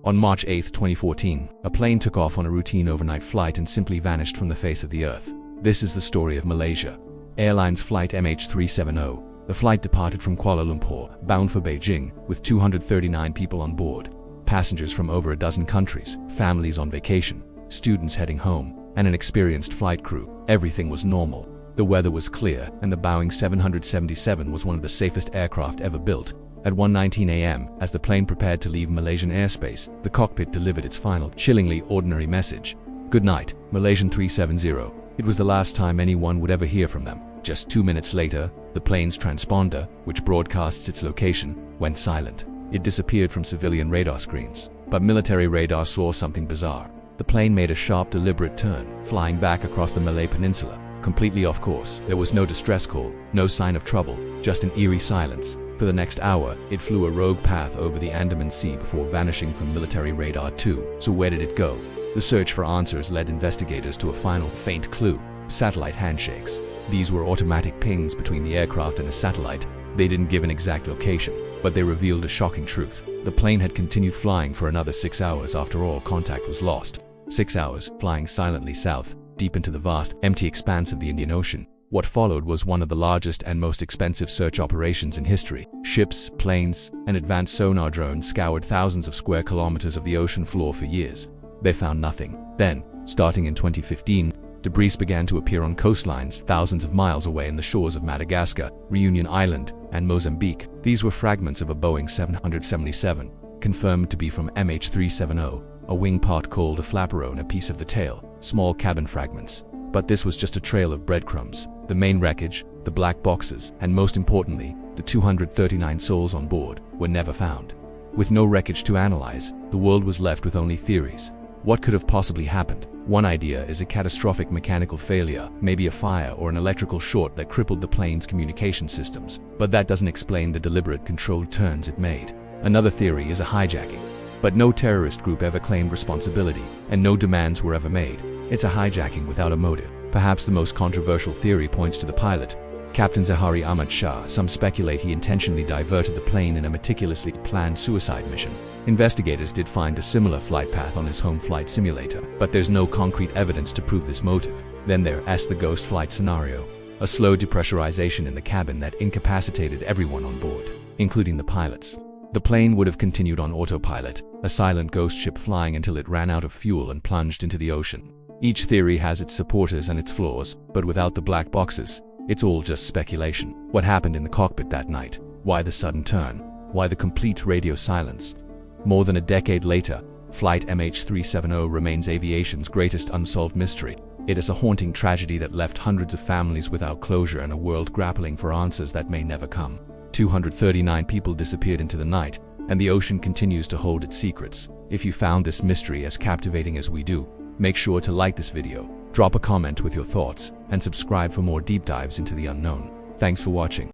On March 8, 2014, a plane took off on a routine overnight flight and simply vanished from the face of the earth. This is the story of Malaysia Airlines Flight MH370. The flight departed from Kuala Lumpur, bound for Beijing, with 239 people on board. Passengers from over a dozen countries, families on vacation, students heading home, and an experienced flight crew. Everything was normal. The weather was clear, and the Boeing 777 was one of the safest aircraft ever built. At 1:19 a.m., as the plane prepared to leave Malaysian airspace, the cockpit delivered its final, chillingly ordinary message. "Good night, Malaysian 370. It was the last time anyone would ever hear from them. Just 2 minutes later, the plane's transponder, which broadcasts its location, went silent. It disappeared from civilian radar screens. But military radar saw something bizarre. The plane made a sharp, deliberate turn, flying back across the Malay Peninsula, completely off course. There was no distress call, no sign of trouble, just an eerie silence. For the next hour, it flew a rogue path over the Andaman Sea before vanishing from military radar too. So where did it go? The search for answers led investigators to a final, faint clue: satellite handshakes. These were automatic pings between the aircraft and a satellite. They didn't give an exact location, but they revealed a shocking truth. The plane had continued flying for another 6 hours after all contact was lost. 6 hours, flying silently south, deep into the vast, empty expanse of the Indian Ocean. What followed was one of the largest and most expensive search operations in history. Ships, planes, and advanced sonar drones scoured thousands of square kilometers of the ocean floor for years. They found nothing. Then, starting in 2015, debris began to appear on coastlines thousands of miles away in the shores of Madagascar, Reunion Island, and Mozambique. These were fragments of a Boeing 777, confirmed to be from MH370, a wing part called a flaperon and a piece of the tail, small cabin fragments. But this was just a trail of breadcrumbs. The main wreckage, the black boxes, and most importantly, the 239 souls on board, were never found. With no wreckage to analyze, the world was left with only theories. What could have possibly happened? One idea is a catastrophic mechanical failure, maybe a fire or an electrical short that crippled the plane's communication systems. But that doesn't explain the deliberate, controlled turns it made. Another theory is a hijacking. But no terrorist group ever claimed responsibility, and no demands were ever made. It's a hijacking without a motive. Perhaps the most controversial theory points to the pilot, Captain Zahari Ahmad Shah. Some speculate he intentionally diverted the plane in a meticulously planned suicide mission. Investigators did find a similar flight path on his home flight simulator, but there's no concrete evidence to prove this motive. Then there's the ghost flight scenario, a slow depressurization in the cabin that incapacitated everyone on board, including the pilots. The plane would have continued on autopilot, a silent ghost ship flying until it ran out of fuel and plunged into the ocean. Each theory has its supporters and its flaws, but without the black boxes, it's all just speculation. What happened in the cockpit that night? Why the sudden turn? Why the complete radio silence? More than a decade later, Flight MH370 remains aviation's greatest unsolved mystery. It is a haunting tragedy that left hundreds of families without closure and a world grappling for answers that may never come. 239 people disappeared into the night, and the ocean continues to hold its secrets. If you found this mystery as captivating as we do, make sure to like this video, drop a comment with your thoughts, and subscribe for more deep dives into the unknown. Thanks for watching.